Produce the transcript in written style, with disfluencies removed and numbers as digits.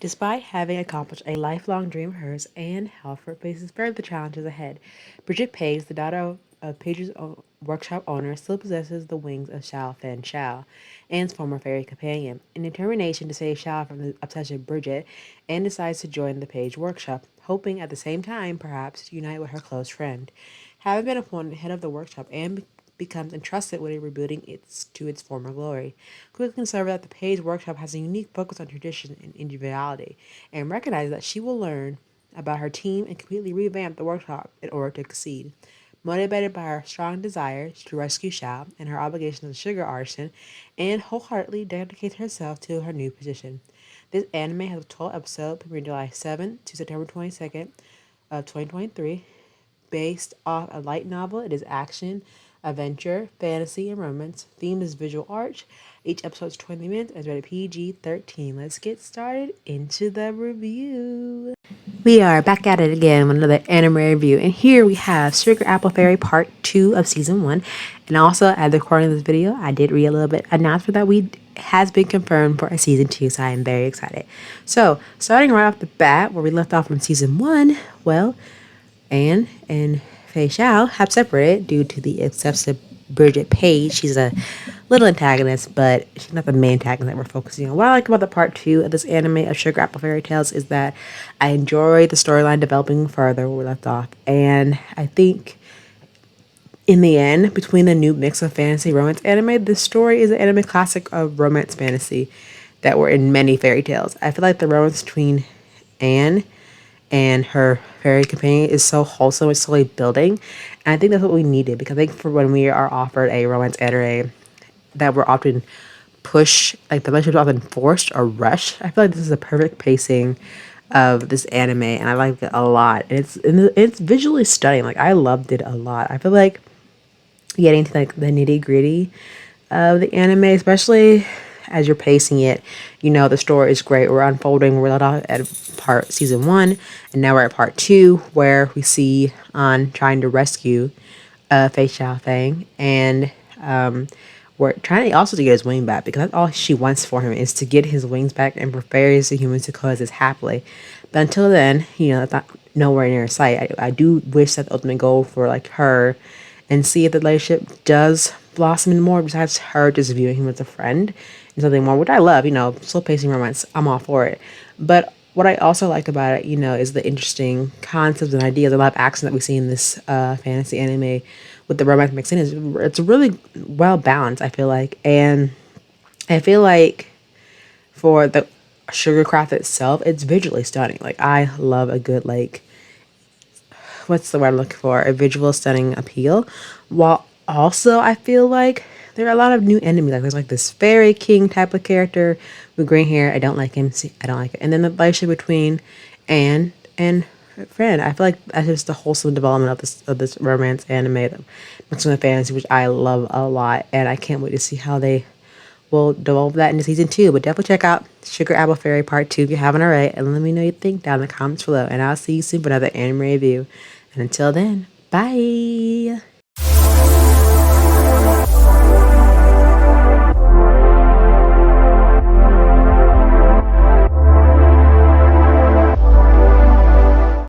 Despite having accomplished a lifelong dream of hers, Ann Halford faces further challenges ahead. Bridget Paige, the daughter of Paige's workshop owner, still possesses the wings of Shall Fen Shall, Anne's former fairy companion. In determination to save Shall from the obsession of Bridget, Anne decides to join the Paige Workshop, hoping at the same time, perhaps, to unite with her close friend. Having been appointed head of the workshop, Anne becomes entrusted with rebooting it to its former glory. Quickly discover that the Paige Workshop has a unique focus on tradition and individuality, and recognize that she will learn about her team and completely revamp the workshop in order to succeed. Motivated by her strong desire to rescue Shao and her obligation as a sugar artisan, Anne wholeheartedly dedicates herself to her new position. This anime has 12 episodes, premiered July 7th to September 22nd of 2023. Based off a light novel, it is action, adventure, fantasy, and romance. Theme is visual art. Each episode is 20 minutes and is rated PG-13. Let's get started into the review. We are back at it again with another anime review, and here we have Sugar Apple Fairy Part 2 of Season 1. And also, at the recording of this video, I did read a little bit announcement that we has been confirmed for a Season 2, so I am very excited. So, starting right off the bat, where we left off from Season 1, well, Anne and Fei Shao have separated due to the excessive Bridget Paige. She's a little antagonist, but she's not the main antagonist that we're focusing on. What I like about the part 2 of this anime of Sugar Apple Fairy Tales is that I enjoy the storyline developing further where we left off. And I think in the end, between the new mix of fantasy romance anime, this story is an anime classic of romance fantasy that were in many fairy tales. I feel like the romance between Anne and her fairy companion is so wholesome. It's slowly building, and I think that's what we needed, because I think for when we are offered a romance anime that we're often pushed, like the relationship is often forced or rushed, I feel like this is a perfect pacing of this anime, and I like it a lot. It's visually stunning. Like, I loved it a lot. I feel like getting to like the nitty gritty of the anime, especially as you're pacing it, the story is great. We're unfolding. We're let off at season 1, and now we're at part 2, where we see An trying to rescue Fei Xiaofeng, and we're trying to also to get his wing back, because that's all she wants for him, is to get his wings back and for fairies and humans to coexist happily. But until then, that's not nowhere near sight. I do wish that the ultimate goal for like her, and see if the relationship does blossom in more besides her just viewing him as a friend and something more, which I love. Slow pacing romance, I'm all for it. But what I also like about it, is the interesting concepts and ideas, a lot of action that we see in this fantasy anime with the romance mixed in. It's really well balanced, I feel like. And I feel like for the Sugarcraft itself, it's visually stunning. Like, I love a good, like, what's the word I'm looking for? A visual stunning appeal. While also, I feel like there are a lot of new enemies. Like, there's like this fairy king type of character with green hair. I don't like him. See, I don't like it. And then the relationship between Anne and her friend. I feel like that's just the wholesome development of this romance anime mixed with fantasy, which I love a lot. And I can't wait to see how they will develop that into season 2. But definitely check out Sugar Apple Fairy Part 2 if you haven't already, and let me know what you think down in the comments below. And I'll see you soon for another anime review. And until then, bye!